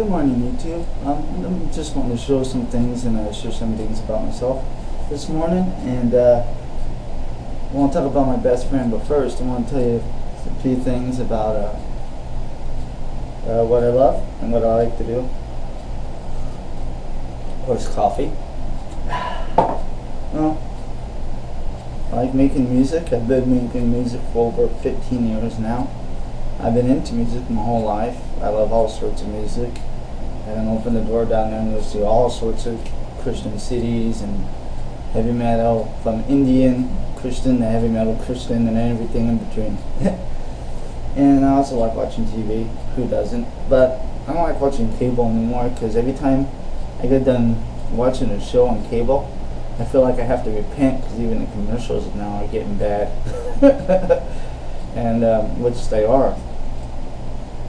Good morning, YouTube. I'm just wanting to show some things and share some things about myself this morning. And I want to talk about my best friend, but first I want to tell you a few things about what I love and what I like to do. Of course, coffee. Well, I like making music. I've been making music for over 15 years now. I've been into music my whole life. I love all sorts of music. I can open the door down there and you'll see all sorts of Christian CDs and heavy metal, from Indian Christian to heavy metal Christian and everything in between. And I also like watching TV. Who doesn't? But I don't like watching cable anymore because every time I get done watching a show on cable, I feel like I have to repent because even the commercials now are getting bad. And which they are.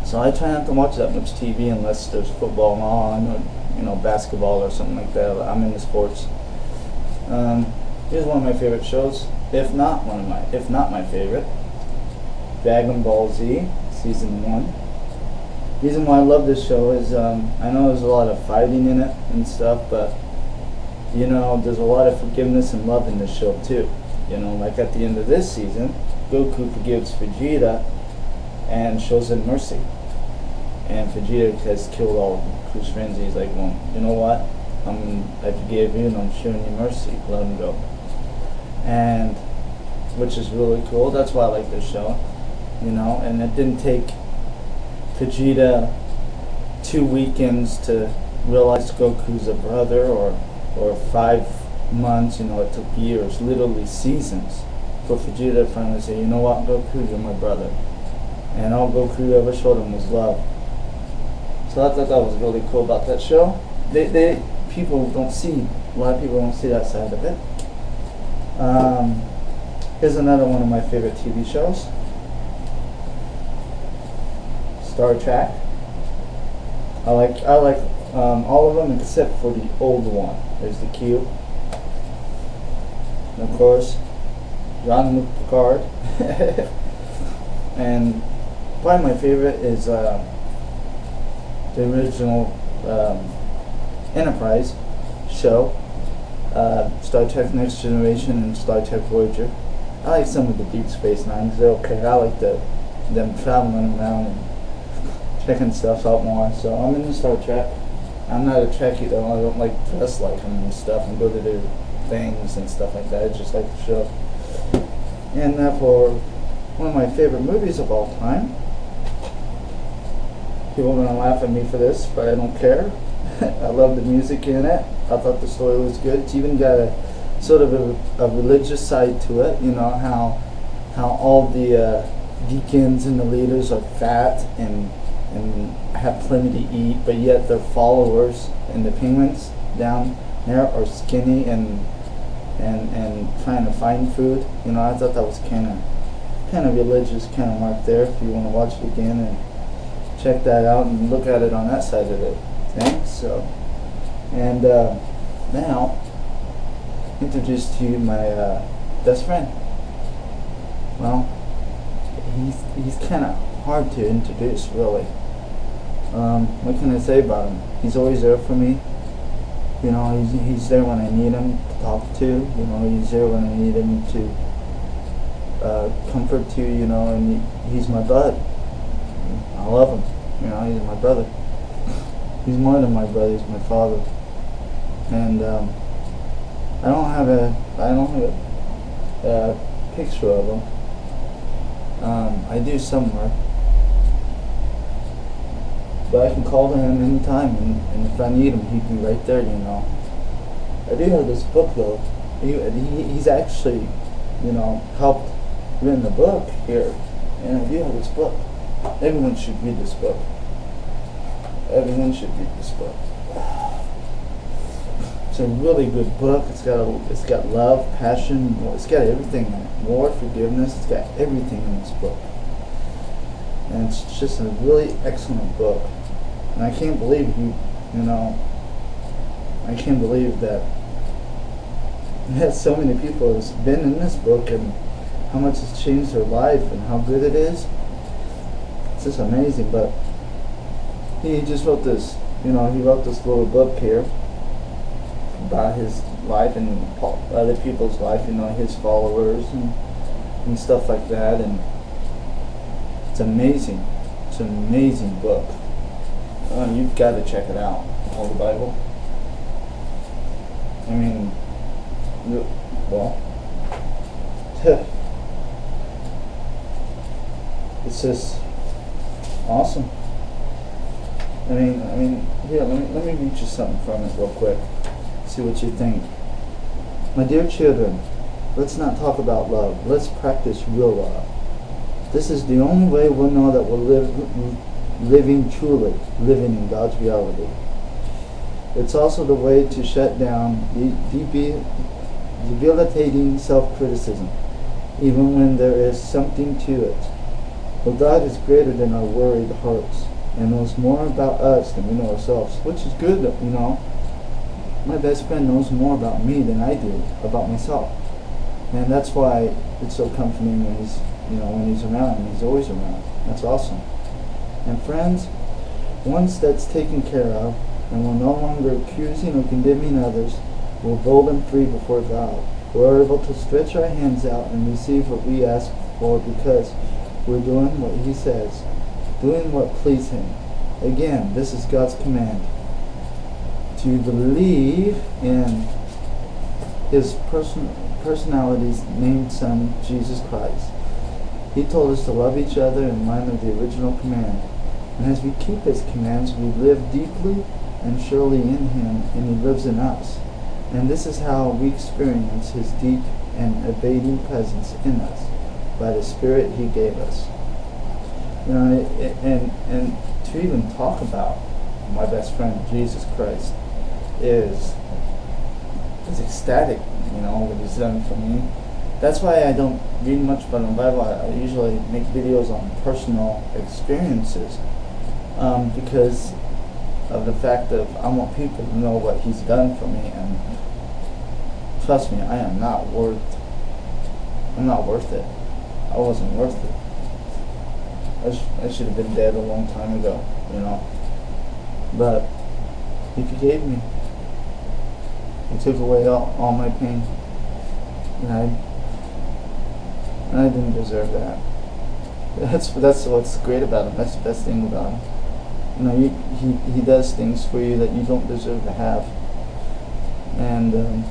So I try not to watch that much TV unless there's football on, or basketball or something like that. I'm into sports. Here's one of my favorite shows, if not my favorite. Dragon Ball Z Season 1. The reason why I love this show is I know there's a lot of fighting in it and stuff, but there's a lot of forgiveness and love in this show too. Like at the end of this season, Goku forgives Vegeta and shows him mercy. And Vegeta has killed all of his friends. He's like, well, you know what? I forgave you and I'm showing you mercy. Let him go. And which is really cool. That's why I like this show. And it didn't take Vegeta 2 weekends to realize Goku's a brother, or 5 months. It took years, literally seasons, for Vegeta to finally say, you know what, Goku, you're my brother. And all Goku ever showed him was love. So I thought that was really cool about that show. A lot of people don't see that side of it. Here's another one of my favorite TV shows. Star Trek. I like all of them except for the old one. There's the Q. And of course, Jean-Luc Picard. And probably my favorite is the original Enterprise show, Star Trek Next Generation and Star Trek Voyager. I like some of the Deep Space Nines. They're okay. I like them traveling around and checking stuff out more. So I'm into Star Trek. I'm not a Trekkie though. I don't like dress like them and stuff and go to their things and stuff like that. I just like the show. And for one of my favorite movies of all time, people are going to laugh at me for this, but I don't care. I love the music in it. I thought the story was good. It's even got a sort of a religious side to it. How all the deacons and the leaders are fat and have plenty to eat, but yet their followers and the penguins down there are skinny and trying to find food. I thought that was kind of religious kind of mark there. If you want to watch it again and check that out and look at it on that side of it. Thanks. So, and now introduce to you my best friend. Well, he's kind of hard to introduce, really. What can I say about him? He's always there for me. He's there when I need him to talk to. He's there when I need him to comfort to. And he's my bud. I love him. He's my brother. He's more than my brother. He's my father. And I don't have a picture of him. I do somewhere, but I can call to him anytime, and if I need him, he'd be right there. I do have this book though. He's actually, helped written the book here, and I do have this book. Everyone should read this book. Everyone should read this book. It's a really good book. It's got love, passion. It's got everything in it. War, forgiveness. It's got everything in this book, and it's just a really excellent book. And I can't believe I can't believe that so many people have been in this book and how much it's changed their life and how good it is. It's just amazing. But he just wrote this, he wrote this little book here about his life and other people's life, his followers and stuff like that, and it's amazing. It's an amazing book. You've got to check it out. All the Bible. I mean, well, it's just awesome. I mean, here, let me read you something from it real quick. See what you think. My dear children, let's not talk about love. Let's practice real love. This is the only way we'll know that we're living in God's reality. It's also the way to shut down debilitating self-criticism, even when there is something to it. But God is greater than our worried hearts and knows more about us than we know ourselves, which is good, My best friend knows more about me than I do about myself. And that's why it's so comforting when he's around. He's always around. That's awesome. And friends, once that's taken care of, and we're no longer accusing or condemning others, we're bold and free before God. We're able to stretch our hands out and receive what we ask for because we're doing what He says, doing what pleases Him. Again, this is God's command. To believe in His personality's named Son, Jesus Christ. He told us to love each other in line with the original command. And as we keep His commands, we live deeply and surely in Him, and He lives in us. And this is how we experience His deep and abiding presence in us, by the Spirit He gave us. And to even talk about my best friend, Jesus Christ, is ecstatic, what He's done for me. That's why I don't read much about the Bible. I usually make videos on personal experiences, because of the fact that I want people to know what He's done for me. And trust me, I'm not worth it. I wasn't worth it. I should have been dead a long time ago, But He forgave me. He took away all my pain. And I didn't deserve that. That's what's great about Him. That's the best thing about Him. He does things for you that you don't deserve to have. And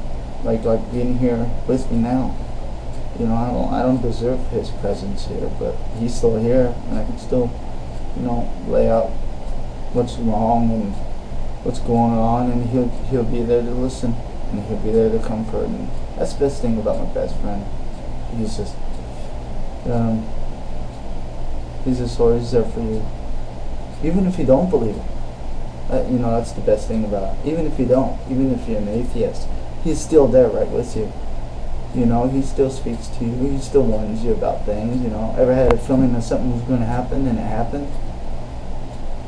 like being here with me now. I don't deserve His presence here, but He's still here, and I can still, lay out what's wrong and what's going on, and He'll be there to listen, and He'll be there to comfort. And that's the best thing about my best friend. He's just always there for you, even if you don't believe it. That's the best thing about it. Even if you don't, even if you're an atheist, He's still there right with you. He still speaks to you. He still warns you about things. Ever had a feeling that something was going to happen and it happened?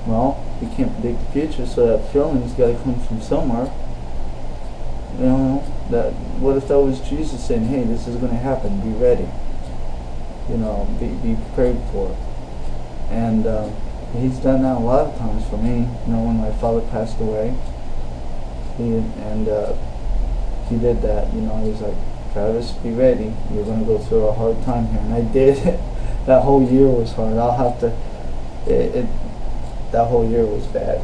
Well, you can't predict the future, so that feeling's got to come from somewhere. What if that was Jesus saying, "Hey, this is going to happen. Be ready. Be prepared for it." And He's done that a lot of times for me. When my father passed away, He did that. He was like, "Travis, be ready. You're going to go through a hard time here." And I did. That whole year was hard. That whole year was bad.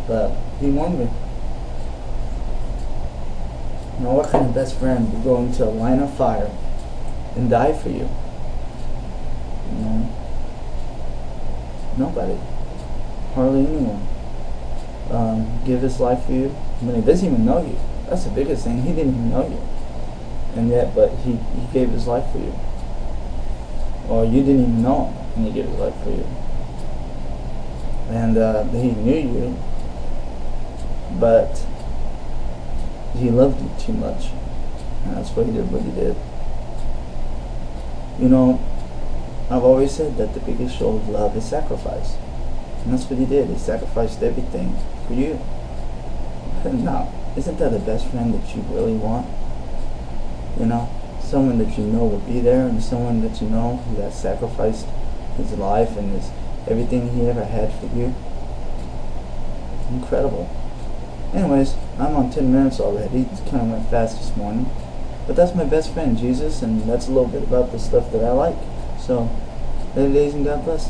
But He warned me. What kind of best friend would go into a line of fire and die for you? Nobody. Hardly anyone. Give His life for you when He doesn't even know you. That's the biggest thing. He didn't even know you. And yet, but He gave His life for you. Or you didn't even know Him, and He gave His life for you. And He knew you, but He loved you too much. And that's why He did what He did. I've always said that the biggest show of love is sacrifice. And that's what He did. He sacrificed everything for you. Now, isn't that the best friend that you really want? Someone that will be there, and someone that who has sacrificed his life and his everything he ever had for you. Incredible. Anyways, I'm on 10 minutes already. It kind of went fast this morning. But that's my best friend, Jesus, and that's a little bit about the stuff that I like. So, ladies and God bless.